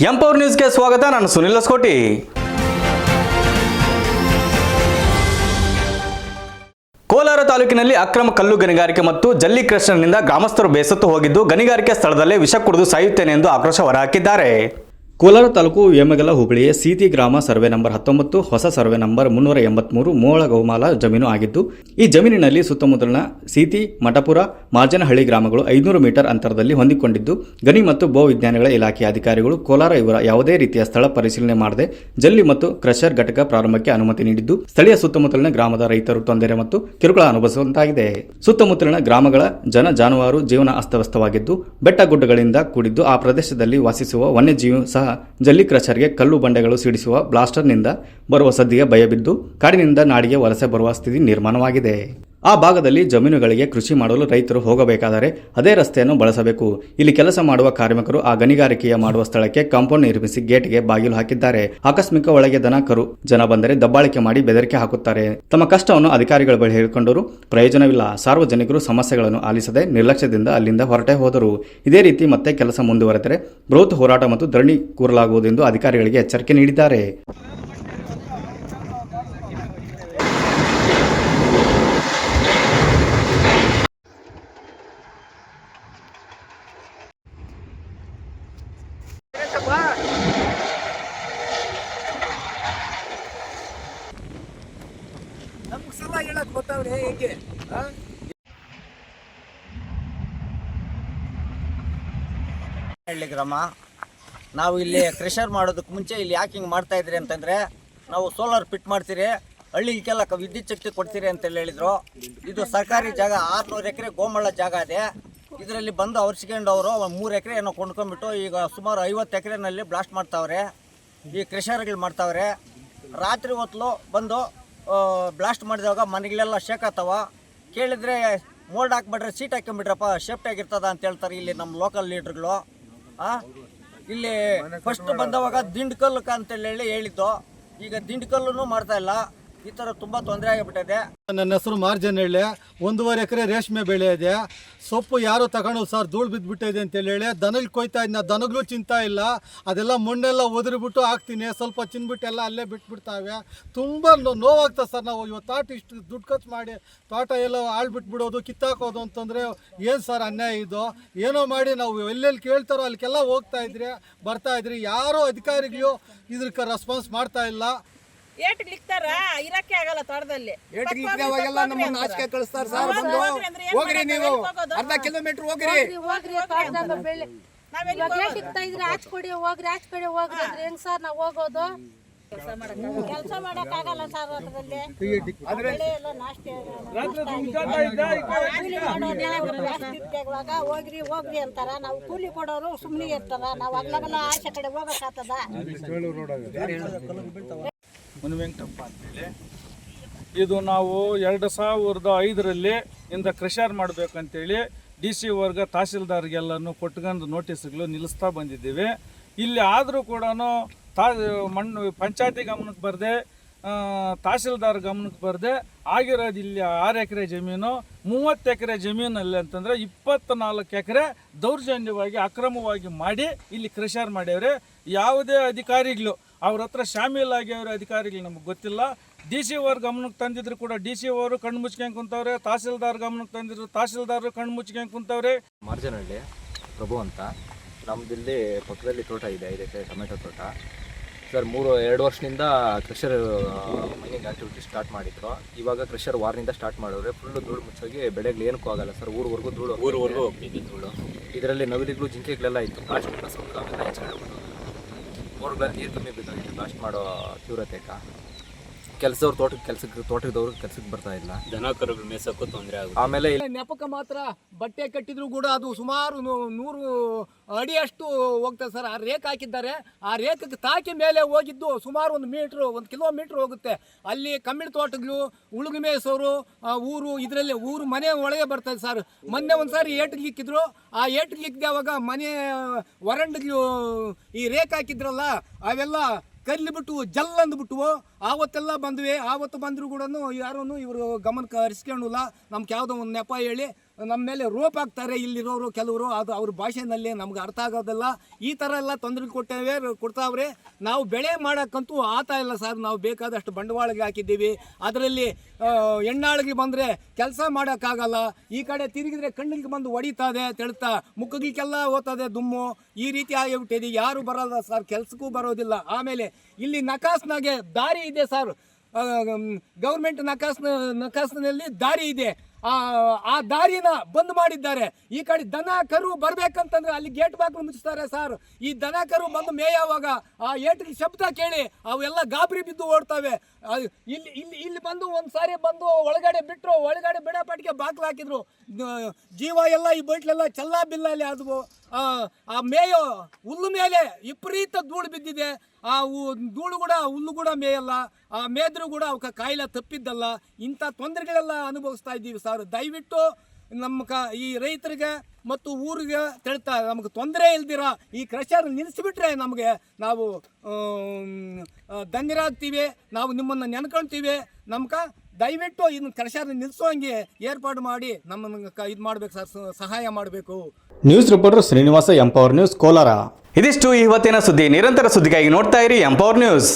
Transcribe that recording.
Empower ನ್ಯೂಸ್ಗೆ ಸ್ವಾಗತ. ನಾನು ಸುನಿಲ್ ಹೊಸಕೋಟಿ. ಕೋಲಾರ ತಾಲೂಕಿನಲ್ಲಿ ಅಕ್ರಮ ಕಲ್ಲು ಗಣಿಗಾರಿಕೆ ಮತ್ತು ಜಲ್ಲಿ ಕ್ರಷರ್ನಿಂದ ಗ್ರಾಮಸ್ಥರು ಬೇಸತ್ತು ಹೋಗಿದ್ದು, ಗಣಿಗಾರಿಕೆ ಸ್ಥಳದಲ್ಲೇ ವಿಷ ಕುಡಿದು ಸಾಯುತ್ತೇನೆ ಎಂದು ಆಕ್ರೋಶ ಹೊರಹಾಕಿದ್ದಾರೆ. ಕೋಲಾರ ತಾಲೂಕು ವೇಮಗಲ ಹೋಬಳಿಯ ಸೀತಿ ಗ್ರಾಮ ಸರ್ವೆ ನಂಬರ್ 19 ಹೊಸ ಸರ್ವೆ ನಂಬರ್ 383 ಮೋಳ ಗೋಮಾಲ ಜಮೀನು ಆಗಿದ್ದು, ಈ ಜಮೀನಿನಲ್ಲಿ ಸುತ್ತಮುತ್ತಲಿನ ಸೀತಿ, ಮಠಪುರ, ಮಾರ್ಜನಹಳ್ಳಿ ಗ್ರಾಮಗಳು 500 ಮೀಟರ್ ಅಂತರದಲ್ಲಿ ಹೊಂದಿಕೊಂಡಿದ್ದು, ಗಣಿ ಮತ್ತು ಭೂ ವಿಜ್ಞಾನಗಳ ಇಲಾಖೆಯ ಅಧಿಕಾರಿಗಳು ಕೋಲಾರ ಇವರ ಯಾವುದೇ ರೀತಿಯ ಸ್ಥಳ ಪರಿಶೀಲನೆ ಮಾಡದೆ ಜಲ್ಲಿ ಮತ್ತು ಕ್ರಷರ್ ಘಟಕ ಪ್ರಾರಂಭಕ್ಕೆ ಅನುಮತಿ ನೀಡಿದ್ದು, ಸ್ಥಳೀಯ ಸುತ್ತಮುತ್ತಲಿನ ಗ್ರಾಮದ ರೈತರು ತೊಂದರೆ ಮತ್ತು ಕಿರುಕುಳ ಅನುಭವಿಸುವಂತಾಗಿದೆ. ಸುತ್ತಮುತ್ತಲಿನ ಗ್ರಾಮಗಳ ಜನ ಜಾನುವಾರು ಜೀವನ ಅಸ್ತವ್ಯಸ್ತವಾಗಿದ್ದು, ಬೆಟ್ಟ ಗುಡ್ಡಗಳಿಂದ ಕೂಡಿದ್ದು, ಆ ಪ್ರದೇಶದಲ್ಲಿ ವಾಸಿಸುವ ವನ್ಯಜೀವಿ ಸಹ ಜಲ್ಲಿ ಕ್ರಷರ್ಗೆ ಕಲ್ಲು ಬಂಡೆಗಳು ಸಿಡಿಸುವ ಬ್ಲಾಸ್ಟರ್ನಿಂದ ಬರುವ ಸದ್ದಿಗೆ ಭಯಬಿದ್ದು ಕಾಡಿನಿಂದ ನಾಡಿಗೆ ವಲಸೆ ಬರುವ ಸ್ಥಿತಿ ನಿರ್ಮಾಣವಾಗಿದೆ. ಆ ಭಾಗದಲ್ಲಿ ಜಮೀನುಗಳಿಗೆ ಕೃಷಿ ಮಾಡಲು ರೈತರು ಹೋಗಬೇಕಾದರೆ ಅದೇ ರಸ್ತೆಯನ್ನು ಬಳಸಬೇಕು. ಇಲ್ಲಿ ಕೆಲಸ ಮಾಡುವ ಕಾರ್ಮಿಕರು ಆ ಗಣಿಗಾರಿಕೆಯ ಮಾಡುವ ಸ್ಥಳಕ್ಕೆ ಕಾಂಪೌಂಡ್ ನಿರ್ಮಿಸಿ ಗೇಟ್ಗೆ ಬಾಗಿಲು ಹಾಕಿದ್ದಾರೆ. ಆಕಸ್ಮಿಕ ಒಳಗೆ ದನ ಕರು ಜನ ಬಂದರೆ ದಬ್ಬಾಳಿಕೆ ಮಾಡಿ ಬೆದರಿಕೆ ಹಾಕುತ್ತಾರೆ. ತಮ್ಮ ಕಷ್ಟವನ್ನು ಅಧಿಕಾರಿಗಳ ಬಳಿ ಹೇಳಿಕೊಂಡರೂ ಪ್ರಯೋಜನವಿಲ್ಲ. ಸಾರ್ವಜನಿಕರು ಸಮಸ್ಯೆಗಳನ್ನು ಆಲಿಸದೆ ನಿರ್ಲಕ್ಷ್ಯದಿಂದ ಅಲ್ಲಿಂದ ಹೊರಟೆ ಹೋದರು. ಇದೇ ರೀತಿ ಮತ್ತೆ ಕೆಲಸ ಮುಂದುವರೆದರೆ ಬೃಹತ್ ಹೋರಾಟ ಮತ್ತು ಧರಣಿ ಕೂರಲಾಗುವುದೆಂದು ಅಧಿಕಾರಿಗಳಿಗೆ ಎಚ್ಚರಿಕೆ ನೀಡಿದ್ದಾರೆ. ನಮ್ಗೆ ಸಲ ಹೇಳಕ್ ಗೊತ್ತವ್ರೆ ಹೇಗೆ ಹಳ್ಳಿ ಗ್ರಾಮ. ನಾವು ಇಲ್ಲಿ ಕ್ರೆಷರ್ ಮಾಡೋದಕ್ಕೆ ಮುಂಚೆ ಇಲ್ಲಿ ಯಾಕೆ ಹಿಂಗೆ ಮಾಡ್ತಾ ಇದ್ರಿ ಅಂತಂದರೆ, ನಾವು ಸೋಲಾರ್ ಫಿಟ್ ಮಾಡ್ತೀರಿ, ಹಳ್ಳಿಗೆಲ್ಲ ವಿದ್ಯುತ್ ಶಕ್ತಿ ಕೊಡ್ತೀರಿ ಅಂತೇಳಿ ಹೇಳಿದರು. ಇದು ಸರ್ಕಾರಿ ಜಾಗ, 600 ಎಕರೆ ಗೋಮಳ್ಳ ಜಾಗ ಇದೆ. ಇದರಲ್ಲಿ ಬಂದು ಅವ್ರಿಸ್ಕೊಂಡವರು 3 ಎಕರೆ ಏನೋ ಕೊಂಡ್ಕೊಂಡ್ಬಿಟ್ಟು ಈಗ ಸುಮಾರು 50 ಎಕರೆನಲ್ಲಿ ಬ್ಲಾಸ್ಟ್ ಮಾಡ್ತಾವ್ರೆ. ಈ ಕ್ರೆಷರ್ಗಳು ಮಾಡ್ತಾವ್ರೆ. ರಾತ್ರಿ ಹೊತ್ತು ಬಂದು ಬ್ಲಾಸ್ಟ್ ಮಾಡಿದಾಗ ಮನೆಗಳೆಲ್ಲ ಶೇಕ್ ಆಗ್ತಾವ. ಕೇಳಿದರೆ ಮೋಲ್ಡ್ ಹಾಕ್ಬಿಟ್ರೆ ಸೀಟ್ ಹಾಕೊಂಬಿಟ್ರಪ್ಪ ಸೇಫ್ಟಿ ಆಗಿರ್ತದ ಅಂತ ಹೇಳ್ತಾರೆ ಇಲ್ಲಿ ನಮ್ಮ ಲೋಕಲ್ ಲೀಡ್ರುಗಳು. ಇಲ್ಲಿ ಫಸ್ಟ್ ಬಂದವಾಗ ದಿಂಡ್ಕಲ್ಲು ಅಂತೇಳಿ ಹೇಳಿದ್ದು, ಈಗ ದಿಂಡ್ಕಲ್ಲೂ ಮಾಡ್ತಾ ಇಲ್ಲ. ಈ ಥರ ತುಂಬ ತೊಂದರೆ ಆಗಿಬಿಟ್ಟಿದೆ. ನನ್ನ ಹೆಸರು ಮಾರ್ಜನಹಳ್ಳಿ. 1.5 ಎಕರೆ ರೇಷ್ಮೆ ಬೆಳೆ ಇದೆ. ಸೊಪ್ಪು ಯಾರೋ ತಗೊಂಡು ಸರ್ ಧೂಳು ಬಿದ್ದುಬಿಟ್ಟಿದೆ ಅಂತೇಳಿ ದನಗಳು ಕೊಯ್ತಾ ಇದ್ನ, ದನಗಳು ಚಿಂತಾ ಇಲ್ಲ. ಅದೆಲ್ಲ ಮಣ್ಣೆಲ್ಲ ಒದರಿಬಿಟ್ಟು ಹಾಕ್ತೀನಿ, ಸ್ವಲ್ಪ ಚಿನ್ಬಿಟ್ಟೆಲ್ಲ ಅಲ್ಲೇ ಬಿಟ್ಬಿಡ್ತಾವೆ. ತುಂಬ ನೋವಾಗ್ತದೆ ಸರ್. ನಾವು ಇವತ್ತು ತೋಟ ಇಷ್ಟು ದುಡ್ಡು ಖರ್ಚು ಮಾಡಿ ತೋಟ ಎಲ್ಲ ಆಳ್ಬಿಟ್ಬಿಡೋದು, ಕಿತ್ತಾಕೋದು ಅಂತಂದರೆ ಏನು ಸರ್ ಅನ್ಯಾಯ ಇದು? ಏನೋ ಮಾಡಿ ನಾವು ಎಲ್ಲೆಲ್ಲಿ ಕೇಳ್ತಾರೋ ಅಲ್ಲಿಗೆಲ್ಲ ಬರ್ತಾಯಿದ್ರಿ. ಯಾರೋ ಅಧಿಕಾರಿಗಳು ಇದಕ್ಕೆ ರೆಸ್ಪಾನ್ಸ್ ಮಾಡ್ತಾ ಇಲ್ಲ. ಏಟಿಗೆ ಲಿಕ್ತಾರ ಇರಕ್ಕೆ ಆಗಲ್ಲ ತೋಟದಲ್ಲಿ. ಅವಾಗೆಲ್ಲ ನಮ್ಮನ್ನ ನಾಚಿಕೆ ಕಳಿಸ್ತಾರೆ ಸರ್. ಬಂದು ಹೋಗ್ರಿ, ನೀವು ಅರ್ಧ ಕಿಲೋಮೀಟರ್ ಹೋಗ್ರಿ. ಆಚ್ಕೊಡಿ ಹೋಗ್ರಿ ಅಂದ್ರೆ ಹೆಂಗ್ ಸರ್ ನಾವು ಹೋಗೋದು? ಕೆಲಸ ಮಾಡಕ್ ಆಗಲ್ಲ ಸರ್. ಅದ್ರಲ್ಲಿ ನಾಷ್ಟಿ ಹೋಗ್ರಿ ಅಂತಾರ. ನಾವು ಕೂಲಿ ಕೊಡೋರು ಸುಮ್ಮನೆ ಇರ್ತಾರ. ನಾವು ಅಗ್ಲಗಲ್ಲ ಆಚೆ ಕಡೆ ಹೋಗಕ್ಕಾಗ್ತದ? ಮುನಿವೆಂಕಟಪ್ಪ ಅಂತೇಳಿ. ಇದು ನಾವು 2005ರಲ್ಲಿ ಇಂದ ಕ್ರೆಷರ್ ಮಾಡಬೇಕಂತೇಳಿ DC ವರ್ಗ ತಹಸೀಲ್ದಾರ್ಗೆಲ್ಲನೂ ಕೊಟ್ಕೊಂಡು ನೋಟಿಸ್ಗಳು ನಿಲ್ಲಿಸ್ತಾ ಬಂದಿದ್ದೀವಿ. ಇಲ್ಲಿ ಆದರೂ ಕೂಡ ಮಣ್ಣು ಪಂಚಾಯತಿ ಗಮನಕ್ಕೆ ಬರದೆ, ತಹಸೀಲ್ದಾರ್ ಗಮನಕ್ಕೆ ಬರದೆ ಆಗಿರೋದು ಇಲ್ಲಿ 6 ಎಕರೆ ಜಮೀನು. 30 ಎಕರೆ ಜಮೀನಲ್ಲಿ ಅಂತಂದರೆ 24 ಎಕರೆ ದೌರ್ಜನ್ಯವಾಗಿ ಅಕ್ರಮವಾಗಿ ಮಾಡಿ ಇಲ್ಲಿ ಕ್ರೆಷರ್ ಮಾಡ್ಯವ್ರೆ. ಯಾವುದೇ ಅಧಿಕಾರಿಗಳು ಅವ್ರ ಹತ್ರ ಶಾಮೀಲಾಗ್ಯವ್ರ ಅಧಿಕಾರಿಗಳು ನಮಗೆ ಗೊತ್ತಿಲ್ಲ. DC ಅವ್ರ ಗಮನಕ್ಕೆ ತಂದಿದ್ರು ಕೂಡ DC ಅವರು ಕಣ್ಣು ಮುಚ್ಕೊಂಡು ಕುಂತವ್ರೆ. ತಹಸೀಲ್ದಾರ್ ಗಮನಕ್ಕೆ ತಂದಿದ್ರು, ತಹಸೀಲ್ದಾರ್ ಕಣ್ಣು ಮುಚ್ಕೊಂಡು ಕುಂತವ್ರೆ. ಮಾರ್ಜನಹಳ್ಳಿ ಪ್ರಭು ಅಂತ. ನಮ್ಮದಿಲ್ಲಿ ಪಕ್ಕದಲ್ಲಿ ತೋಟ ಇದೆ, 5 ಎಕರೆ ಟೊಮೆಟೊ ತೋಟ ಸರ್. 2 ವರ್ಷದಿಂದ ಕ್ರೆಷರ್ ಮೈನಿಂಗ್ ಆ್ಯಕ್ಟಿವಿಟಿ ಸ್ಟಾರ್ಟ್ ಮಾಡಿದ್ರು. ಇವಾಗ ಕ್ರೆಷರ್ ವಾರದಿಂದ ಸ್ಟಾರ್ಟ್ ಮಾಡಿದ್ರೆ ಫುಲ್ಲು ಧೂಳು ಮುಚ್ಚೋಗಿ ಬೆಳೆಗಳು ಏನಕ್ಕೂ ಆಗಲ್ಲ ಸರ್. ಊರವರೆಗೂ ಹೋಗ್ತಿದೆ ಧೂಳು. ಇದರಲ್ಲಿ ನವಿಲಿಗಳು, ಜಿಂಕೆಗಳೆಲ್ಲ ಇತ್ತು. ಪ್ಲಾಸ್ಟಿಕ್ನ ಸ್ವಲ್ಪ ಅವೆಲ್ಲ ಹೆಚ್ಚಾಗ್ಬಿಟ್ಟು ಊರುಗಳಲ್ಲಿ ನೀರು ಕಮ್ಮಿ ಬಿದ್ದೋಗಿತ್ತು ಬ್ಲಾಸ್ಟ್ ಮಾಡೋ ತೀವ್ರತೆಕ. ಕೆಲಸದವ್ರು ತೋಟದವ್ರು ಕೆಲ್ಸಕ್ಕೆ ಬರ್ತಾ ಇಲ್ಲ. ದನ ಕರುಗಳು ಮೇಸಕ್ಕೂ ತೊಂದರೆ ಆಗುತ್ತೆ. ಆಮೇಲೆ ನೆಪಕ ಮಾತ್ರ ಬಟ್ಟೆ ಕಟ್ಟಿದ್ರು ಕೂಡ ಅದು ಸುಮಾರು 100 ಅಡಿಯಷ್ಟು ಹೋಗ್ತದೆ ಸರ್. ಆ ರೇಕ್ ಹಾಕಿದ್ದಾರೆ. ಆ ರೇಖಕ್ಕೆ ತಾಕಿ ಮೇಲೆ ಹೋಗಿದ್ದು ಸುಮಾರು 1 ಕಿಲೋಮೀಟ್ರ್ ಹೋಗುತ್ತೆ. ಅಲ್ಲಿ ಕಮ್ಮಿಣ ತೋಟಗಳು, ಉಳುಗು ಮೇಸೋರು ಊರು ಮನೆ ಒಳಗೆ ಬರ್ತದೆ ಸರ್. ಮೊನ್ನೆ ಒಂದ್ಸಾರಿ ಏಟಿಗೆ ಇಕ್ಕಿದ್ರು. ಆ ಏಟಿಗೆ ಇಕ್ಕಿದವಾಗ ಮನೆ ವರಂಡಗಳು ಈ ರೇಕ್ ಹಾಕಿದ್ರಲ್ಲ ಅವೆಲ್ಲ ಕಲ್ಲಿಬಿಟ್ಟು ಜಲ್ ಅಂದ್ಬಿಟ್ಟು ಆವತ್ತೆಲ್ಲ ಬಂದ್ವಿ. ಆವತ್ತು ಬಂದರೂ ಕೂಡ ಯಾರೂ ಇವರು ಗಮನಕ್ಕೆ ಹರಿಸ್ಕೊಂಡಿಲ್ಲ. ನಮ್ಗೆ ಯಾವುದೋ ಒಂದು ನೆಪ ಹೇಳಿ ನಮ್ಮ ಮೇಲೆ ರೋಪ್ ಹಾಕ್ತಾರೆ ಇಲ್ಲಿರೋರು ಕೆಲವರು, ಅದು ಅವ್ರ ಭಾಷೆನಲ್ಲಿ ನಮ್ಗೆ ಅರ್ಥ ಆಗೋದಿಲ್ಲ. ಈ ಥರ ಎಲ್ಲ ತೊಂದರೆ ಕೊಡ್ತಾವ್ರೆ. ನಾವು ಬೆಳೆ ಮಾಡೋಕ್ಕಂತೂ ಆಗ್ತಾ ಇಲ್ಲ ಸರ್. ನಾವು ಬೇಕಾದಷ್ಟು ಬಂಡವಾಳಗೆ ಹಾಕಿದ್ದೀವಿ, ಅದರಲ್ಲಿ ಹೆಣ್ಣಾಳಿಗೆ ಬಂದರೆ ಕೆಲಸ ಮಾಡೋಕ್ಕಾಗಲ್ಲ. ಈ ಕಡೆ ತಿರುಗಿದ್ರೆ ಕಣ್ಣಿಗೆ ಬಂದು ಹೊಡಿತದೆ, ತೆಳ್ತಾ ಮುಖಗಳಿಗೆಲ್ಲ ಹೋಗ್ತದೆ ದುಮ್ಮು. ಈ ರೀತಿ ಆಗಿಬಿಟ್ಟಿದೆ. ಯಾರು ಬರೋಲ್ಲ ಸರ್, ಕೆಲಸಕ್ಕೂ ಬರೋದಿಲ್ಲ. ಆಮೇಲೆ ಇಲ್ಲಿ ನಕಾಸ್ನಾಗೆ ದಾರಿ ಇದೆ ಸರ್, ಗೌರ್ಮೆಂಟ್ ನಕಾಸ್ನಲ್ಲಿ ದಾರಿ ಇದೆ. ಆ ದಾರಿನ ಬಂದ್ ಮಾಡಿದ್ದಾರೆ. ಈ ಕಡೆ ದನ ಕರು ಬರ್ಬೇಕಂತಂದ್ರೆ ಅಲ್ಲಿ ಗೇಟ್ ಬಾಗಿಲು ಮುಚ್ಚಿಸ್ತಾರೆ ಸರ್. ಈ ದನ ಕರು ಬಂದು ಮೇಯುವಾಗ ಆ ಏಟಿಗೆ ಶಬ್ದ ಕೇಳಿ ಅವೆಲ್ಲ ಗಾಬರಿ ಬಿದ್ದು ಓಡ್ತವೆ. ಇಲ್ಲಿ ಇಲ್ಲಿ ಇಲ್ಲಿ ಬಂದು ಒಂದು ಸಾರಿ ಬಂದು ಒಳಗಡೆ ಬಿಟ್ಟರು, ಒಳಗಡೆ ಬಿಡಪಾಟಿಗೆ ಬಾಗಿಲು ಹಾಕಿದ್ರು. ಜೀವ ಎಲ್ಲ ಈ ಬೈಟ್ಲೆಲ್ಲ ಚಲ್ಲ ಬಿಲ್ಲಲ್ಲಿ ಆದವು. ಆ ಮೇಯೋ ಹುಲ್ಲು ಮೇಲೆ ವಿಪರೀತ ಧೂಳು ಬಿದ್ದಿದೆ. ಆ ಧೂಳು ಕೂಡ ಹುಲ್ಲು ಕೂಡ ಮೇಯಲ್ಲ, ಆ ಮೇದ್ರು ಕೂಡ ಅವಕ್ಕೆ ಕಾಯಿಲೆ ತಪ್ಪಿದ್ದಲ್ಲ. ಇಂಥ ತೊಂದರೆಗಳೆಲ್ಲ ಅನುಭವಿಸ್ತಾ ಇದ್ದೀವಿ ಸರ್. ದಯವಿಟ್ಟು ನಮ್ಮ ಈ ರೈತರಿಗೆ ಮತ್ತು ಊರಿಗೆ ತಿಳ್ತಾ ನಮಗೆ ತೊಂದರೆ ಇಲ್ದಿರ ಈ ಕ್ರಷರ್ ನಿಲ್ಲಿಸಿಬಿಟ್ರೆ ನಮಗೆ ನಾವು ಧನ್ಯರಾಗ್ತೀವಿ. ನಾವು ನಿಮ್ಮನ್ನು ನೆನ್ಕೊಳ್ತೀವಿ. ನಮ್ಗೆ ದಯವಿಟ್ಟು ಇನ್ನು ಕ್ರಷರ್ ನಿಲ್ಲಿಸೋಂಗೆ ಏರ್ಪಾಡು ಮಾಡಿ ನಮ್ಮನ್ನು ಇದು ಮಾಡ್ಬೇಕು ಸರ್, ಸಹಾಯ ಮಾಡಬೇಕು. News reporter Srinivasa, empower news, Kolar. ಇದಿಷ್ಟು ಇವತ್ತಿನ ಸುದ್ದಿ. ನಿರಂತರ ಸುದ್ದಿಗಾಗಿ ನೋಡ್ತಾ ಇರಿ ಎಂಪವರ್ ನ್ಯೂಸ್.